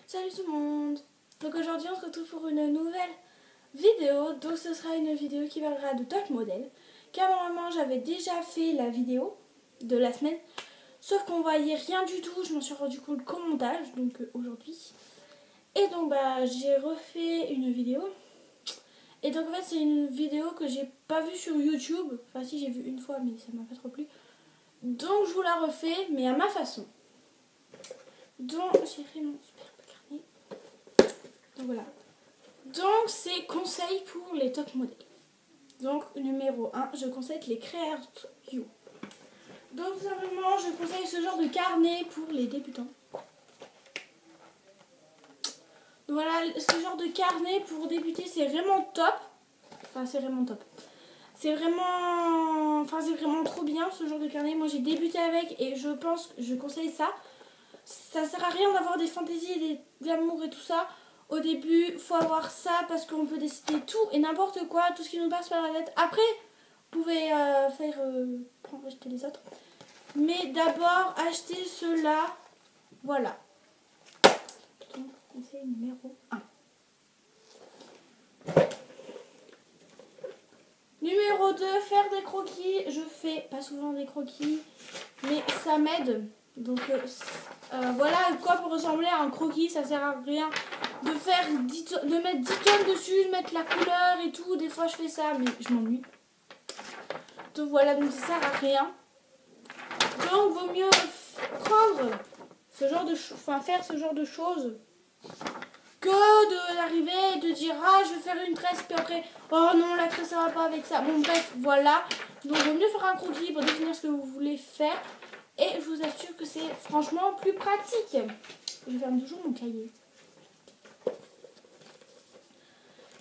Salut tout le monde. Donc aujourd'hui on se retrouve pour une nouvelle vidéo. Donc ce sera une vidéo qui parlera de top modèle. Car normalement j'avais déjà fait la vidéo de la semaine. Sauf qu'on voyait rien du tout. Je m'en suis rendu compte qu'au montage. Donc aujourd'hui. Et donc j'ai refait une vidéo. Et donc en fait c'est une vidéo que j'ai pas vue sur YouTube. Enfin si, j'ai vu une fois mais ça m'a pas trop plu. Donc je vous la refais mais à ma façon. Donc j'ai fait mon super carnet. Donc voilà. Donc c'est conseils pour les top modèles. Donc numéro 1, je conseille les Create You. Donc simplement je conseille ce genre de carnet pour les débutants. Donc voilà, ce genre de carnet pour débuter c'est vraiment top. Enfin c'est vraiment top. C'est vraiment trop bien ce genre de carnet. Moi j'ai débuté avec et je pense que je conseille ça. Ça sert à rien d'avoir des fantaisies et des amours et tout ça. Au début, il faut avoir ça parce qu'on peut décider tout et n'importe quoi, tout ce qui nous passe par la tête. Après, vous pouvez acheter les autres. Mais d'abord, achetez ceux-là. Voilà. Donc, conseil numéro 1. Numéro 2, faire des croquis. Je fais pas souvent des croquis, mais ça m'aide. Donc voilà à quoi peut ressembler à un croquis, ça sert à rien de mettre 10 tonnes dessus, de mettre la couleur et tout. Des fois je fais ça mais je m'ennuie. Donc voilà, donc ça sert à rien. Donc vaut mieux prendre ce genre de faire ce genre de choses que d'arriver et de dire ah je vais faire une tresse puis après oh non la tresse ça va pas avec ça. Bon bref voilà. Donc vaut mieux faire un croquis pour définir ce que vous voulez faire. Et je vous assure que c'est franchement plus pratique. Je ferme toujours mon cahier.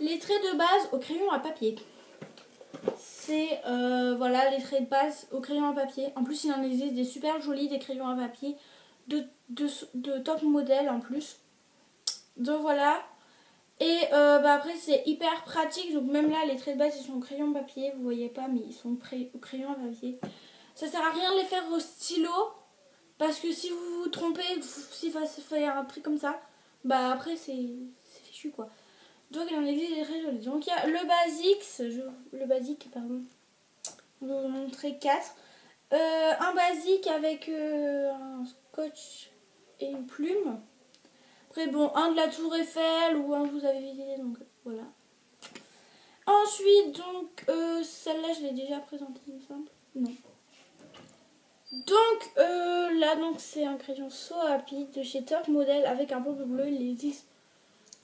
Les traits de base au crayon à papier. C'est voilà les traits de base au crayon à papier. En plus il en existe des super jolis des crayons à papier de top modèle en plus. Donc voilà. Et après c'est hyper pratique. Donc même là les traits de base ils sont au crayon à papier. Vous voyez pas mais ils sont au crayon à papier. Ça sert à rien de les faire au stylo. Parce que si vous vous trompez, si vous faites un truc comme ça, après c'est fichu quoi. Donc il en existe des très jolis. Donc il y a le basique, pardon. Je vais vous montrer 4. Un basique avec un scotch et une plume. Après bon, un de la Tour Eiffel ou un que vous avez visité, donc voilà. Ensuite donc celle-là je l'ai déjà présentée il me semble. Non. Donc là donc c'est un crayon So Happy de chez Top Model avec un pompe bleu. Il existe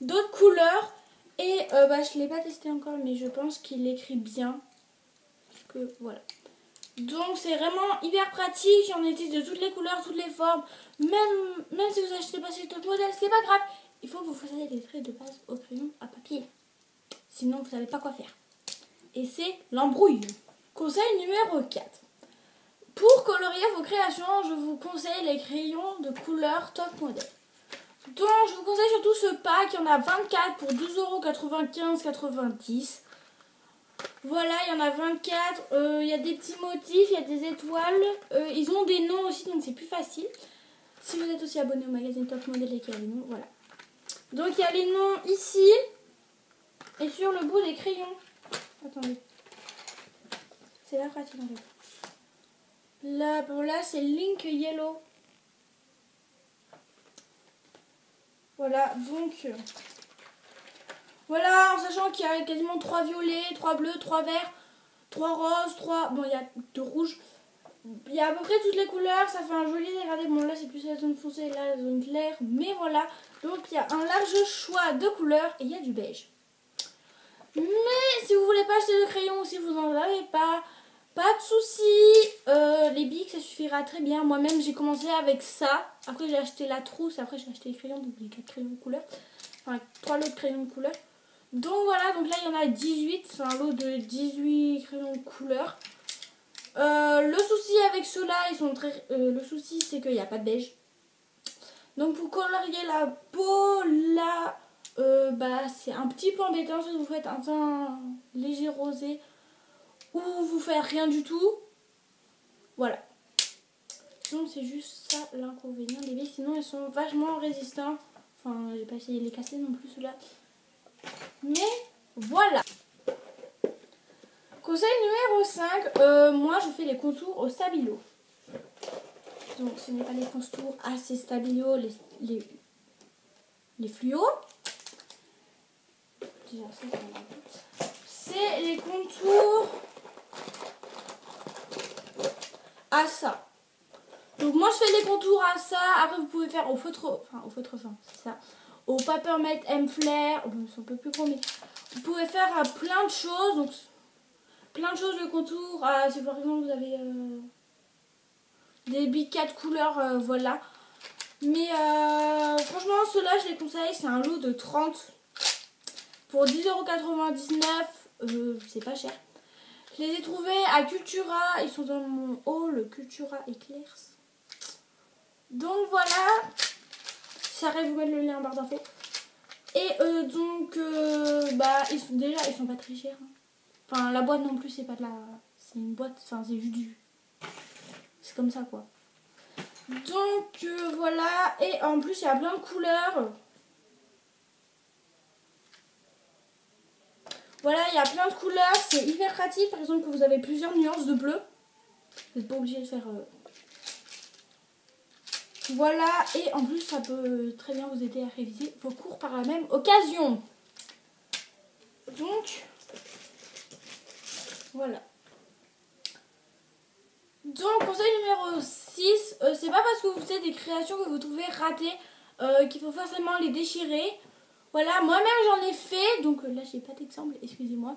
d'autres couleurs et je l'ai pas testé encore mais je pense qu'il écrit bien. Parce que voilà. Donc c'est vraiment hyper pratique. Il y en existe de toutes les couleurs, toutes les formes. Même si vous achetez pas chez Top Model, c'est pas grave. Il faut que vous fassiez les traits de base au crayon à papier. Sinon vous savez pas quoi faire. Et c'est l'embrouille. Conseil numéro 4. Pour colorier vos créations, je vous conseille les crayons de couleur Top Model. Donc, je vous conseille surtout ce pack. Il y en a 24 pour 12,95 €. Voilà, il y en a 24. Il y a des petits motifs, il y a des étoiles. Ils ont des noms aussi, donc c'est plus facile. Si vous êtes aussi abonné au magazine Top Model et qu'il y a les noms, voilà. Donc, il y a les noms ici et sur le bout des crayons. Attendez. C'est la pratique en fait. Là c'est Link Yellow. Voilà, donc voilà, en sachant qu'il y a quasiment 3 violets, 3 bleus, 3 verts, 3 roses, 3... Bon, il y a 2 rouges. Il y a à peu près toutes les couleurs, ça fait un joli dégradé. Bon, là, c'est plus la zone foncée, là, la zone claire. Mais voilà, donc il y a un large choix de couleurs et il y a du beige. Mais si vous voulez pas acheter de crayon ou si vous n'en avez pas de soucis. Les bics, ça suffira très bien. Moi-même, j'ai commencé avec ça. Après, j'ai acheté la trousse. Après, j'ai acheté les crayons, donc les 4 crayons de couleur. Enfin, 3 lots de crayons de couleur. Donc voilà, donc là, il y en a 18. C'est un lot de 18 crayons de couleur. Le souci avec ceux-là, le souci, c'est qu'il n'y a pas de beige. Donc, pour colorier la peau, là, c'est un petit peu embêtant. Si vous faites un teint léger rosé ou vous faites rien du tout. Voilà. Donc c'est juste ça l'inconvénient des billes. Sinon ils sont vachement résistants. Enfin, j'ai pas essayé de les casser non plus ceux-là. Mais voilà. Conseil numéro 5, moi je fais les contours au stabilo. Donc ce n'est pas les contours assez stabilo, les fluos. Déjà, ça, c'est les contours à ça. Donc moi je fais les contours à ça. Après vous pouvez faire au feutre fin, c'est ça. Au Papermate M Flare, bon, c'est un peu plus gros, mais vous pouvez faire à plein de choses. Donc plein de choses de contours. Si par exemple vous avez des Big 4 couleurs, voilà. Mais franchement ceux-là je les conseille, c'est un lot de 30 pour 10,99 €, c'est pas cher. Je les ai trouvés à Cultura, ils sont dans mon haul Cultura Eclairs. Donc voilà, j'arrête de vous mettre le lien en barre d'infos. Et donc ils sont pas très chers. Enfin la boîte non plus c'est pas de la, c'est une boîte, enfin c'est juste du, c'est comme ça quoi. Donc voilà, et en plus il y a plein de couleurs. Voilà, il y a plein de couleurs, c'est hyper pratique. Par exemple, que vous avez plusieurs nuances de bleu, vous n'êtes pas obligé de faire... Voilà, et en plus, ça peut très bien vous aider à réviser vos cours par la même occasion. Donc, voilà. Donc, conseil numéro 6, c'est pas parce que vous faites des créations que vous trouvez ratées qu'il faut forcément les déchirer. Voilà, moi-même j'en ai fait, donc là j'ai pas d'exemple, excusez-moi.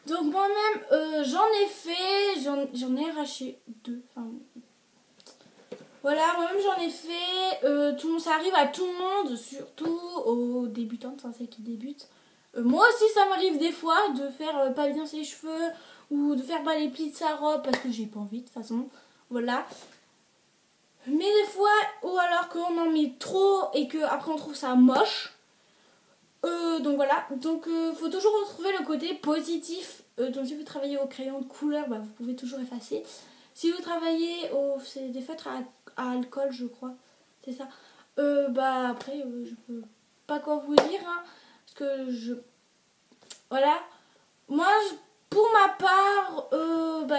Donc moi-même j'en ai fait, j'en ai arraché 2. Enfin, voilà, moi-même j'en ai fait, ça arrive à tout le monde, surtout aux débutantes, enfin celles qui débutent. Moi aussi ça m'arrive des fois de faire pas bien ses cheveux ou de faire pas les plis de sa robe parce que j'ai pas envie de toute façon. Voilà. Mais des fois, ou alors qu'on en met trop et qu'après on trouve ça moche. Donc voilà, donc faut toujours retrouver le côté positif. Donc si vous travaillez au crayon de couleur, bah, vous pouvez toujours effacer. Si vous travaillez c'est des feutres à alcool je crois, c'est ça. Bah après je peux pas quoi vous dire hein, parce que voilà. Moi pour ma part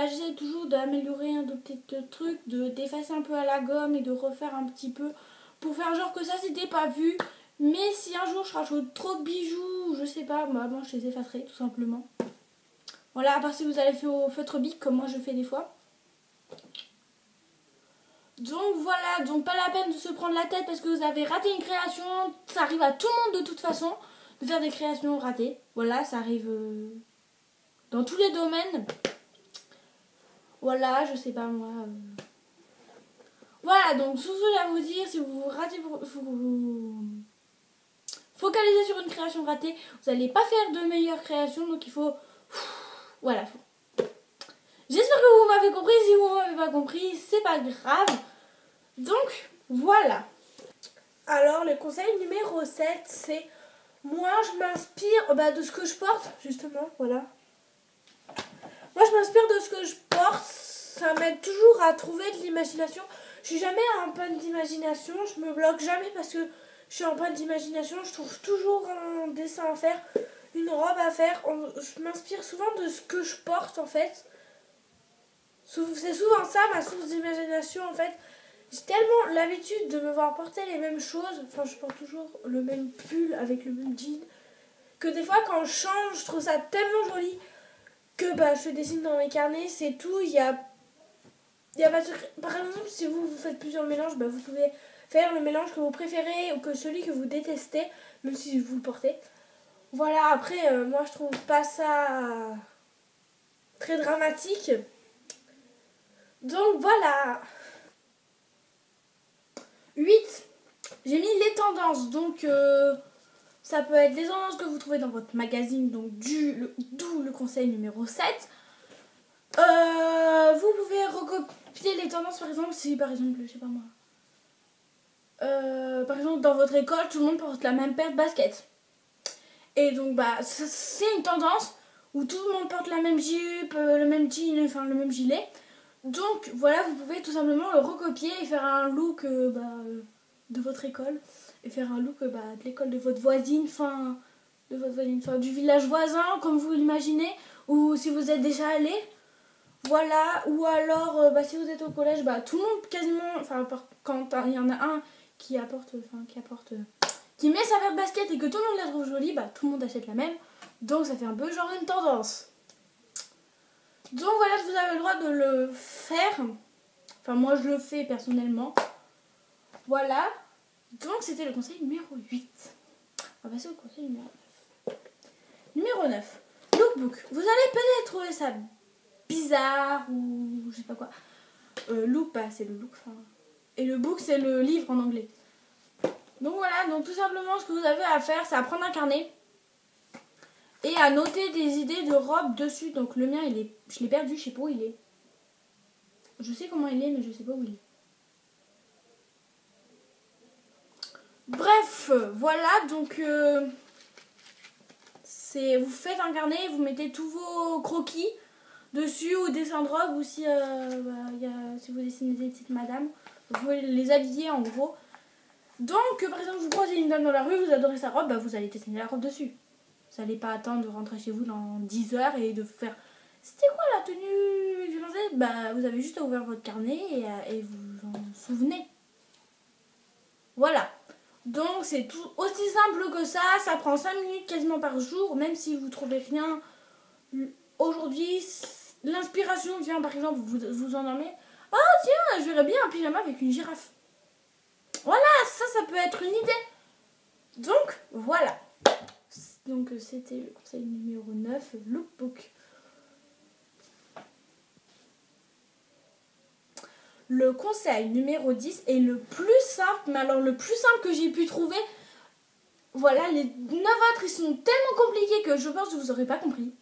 j'essaie toujours d'améliorer un de petits trucs, d'effacer un peu à la gomme et de refaire un petit peu pour faire genre que ça c'était pas vu. Mais si un jour je rajoute trop de bijoux, je sais pas, moi je les effacerai tout simplement. Voilà, à part si vous allez faire au feutre bic comme moi je fais des fois. Donc voilà, donc pas la peine de se prendre la tête parce que vous avez raté une création. Ça arrive à tout le monde de toute façon de faire des créations ratées. Voilà, ça arrive dans tous les domaines. Voilà, je sais pas moi. Voilà, donc tout ce que j'ai à vous dire, si vous ratez vous focalisez sur une création ratée, vous n'allez pas faire de meilleures créations, donc il faut... Voilà. J'espère que vous m'avez compris, si vous m'avez pas compris, c'est pas grave. Donc, voilà. Alors, le conseil numéro 7, c'est... Moi, je m'inspire de ce que je porte, justement, voilà. Moi, je m'inspire de ce que je porte, ça m'aide toujours à trouver de l'imagination. Je suis jamais en panne d'imagination, je me bloque jamais parce que je suis en panne d'imagination, je trouve toujours un dessin à faire, une robe à faire. Je m'inspire souvent de ce que je porte en fait. C'est souvent ça ma source d'imagination en fait. J'ai tellement l'habitude de me voir porter les mêmes choses, enfin je porte toujours le même pull avec le même jean, que des fois quand je change, je trouve ça tellement joli que je dessine dans mes carnets, c'est tout, il y a pas de secret. Par exemple, si vous faites plusieurs mélanges, vous pouvez faire le mélange que vous préférez ou que celui que vous détestez, même si vous le portez. Voilà, après, moi je trouve pas ça très dramatique. Donc voilà. 8. J'ai mis les tendances, donc ça peut être les tendances que vous trouvez dans votre magazine, donc d'où le conseil numéro 7. Vous pouvez recopier les tendances, par exemple, si par exemple, je sais pas moi, par exemple dans votre école, tout le monde porte la même paire de baskets. Et donc c'est une tendance où tout le monde porte la même jupe, le même jean, enfin le même gilet. Donc voilà, vous pouvez tout simplement le recopier et faire un look de votre école. et faire un look de l'école de votre voisine, enfin du village voisin comme vous l'imaginez, ou si vous êtes déjà allé. Voilà, ou alors si vous êtes au collège, tout le monde quasiment, enfin quand il y en a un qui qui met sa paire de basket et que tout le monde la trouve jolie, tout le monde achète la même. Donc ça fait un peu genre une tendance. Donc voilà, vous avez le droit de le faire. Enfin moi je le fais personnellement. Voilà. Donc c'était le conseil numéro 8. On va passer au conseil numéro 9. Numéro 9. Lookbook. Vous allez peut-être trouver ça bizarre ou je sais pas quoi. Look, c'est le look. Et le book, c'est le livre en anglais. Donc voilà, donc tout simplement ce que vous avez à faire, c'est à prendre un carnet et à noter des idées de robes dessus. Donc le mien, je l'ai perdu, je sais pas où il est. Je sais comment il est, mais je sais pas où il est. Bref, voilà, donc vous faites un carnet, vous mettez tous vos croquis dessus ou dessins de robe, ou si vous dessinez des petites madames, vous pouvez les habiller en gros. Donc par exemple vous croisez une dame dans la rue, vous adorez sa robe, vous allez dessiner la robe dessus. Vous n'allez pas attendre de rentrer chez vous dans 10 heures et de faire c'était quoi la tenue que je faisais. Vous avez juste à ouvrir votre carnet et vous en souvenez. Voilà. Donc c'est tout aussi simple que ça prend 5 minutes quasiment par jour, même si vous trouvez rien aujourd'hui. L'inspiration vient par exemple, vous endormez. Ah tiens, je verrais bien un pyjama avec une girafe. Voilà, ça peut être une idée. Donc voilà. Donc c'était le conseil numéro 9, lookbook. Le conseil numéro 10 est le plus simple, mais alors le plus simple que j'ai pu trouver. Voilà, les 9 autres ils sont tellement compliqués que je pense que vous n'aurez pas compris.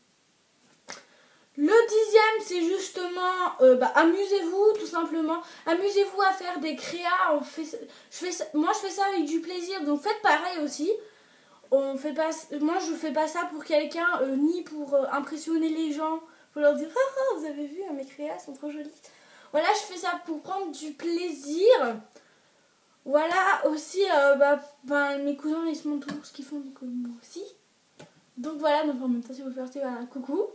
Le 10e, c'est justement amusez-vous tout simplement. Amusez-vous à faire des créas. Moi je fais ça avec du plaisir, donc faites pareil aussi. Moi je fais pas ça pour quelqu'un ni pour impressionner les gens, pour leur dire ah, vous avez vu mes créas sont trop jolies. Voilà, je fais ça pour prendre du plaisir. Voilà aussi mes cousins ils se montrent toujours ce qu'ils font, donc moi aussi. Donc voilà, donc en même temps si vous faites coucou.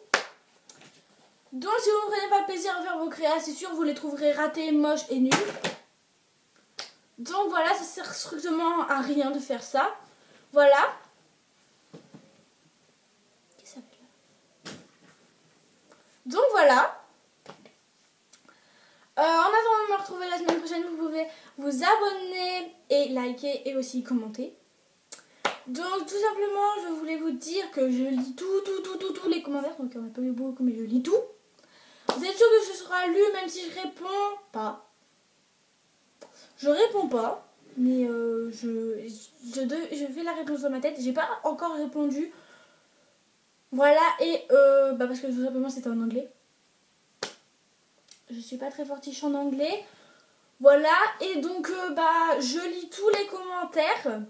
Donc si vous ne prenez pas le plaisir à faire vos créas, c'est sûr vous les trouverez ratés, moches et nuls. Donc voilà, ça sert strictement à rien de faire ça. Voilà. Qu'est-ce que ça fait là? Donc voilà. En attendant de me retrouver la semaine prochaine, vous pouvez vous abonner et liker et aussi commenter. Donc tout simplement, je voulais vous dire que je lis tous les commentaires. Donc il n'y en a pas eu beaucoup, mais je lis tout. Vous êtes sûr que ce sera lu même si je réponds pas? Je réponds pas, mais je fais la réponse dans ma tête. J'ai pas encore répondu. Voilà, et parce que tout simplement c'était en anglais. Je suis pas très fortiche en anglais. Voilà, et donc je lis tous les commentaires.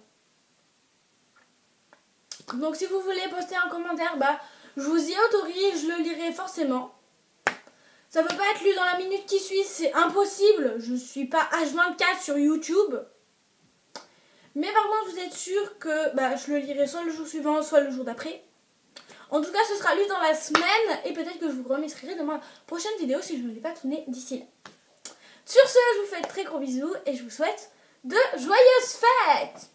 Donc si vous voulez poster un commentaire, je vous y autorise, je le lirai forcément. Ça peut pas être lu dans la minute qui suit, c'est impossible. Je suis pas H24 sur YouTube. Mais par contre, vous êtes sûr que je le lirai soit le jour suivant, soit le jour d'après. En tout cas, ce sera lu dans la semaine et peut-être que je vous remettrai dans ma prochaine vidéo si je ne l'ai pas tourné d'ici là. Sur ce, je vous fais de très gros bisous et je vous souhaite de joyeuses fêtes!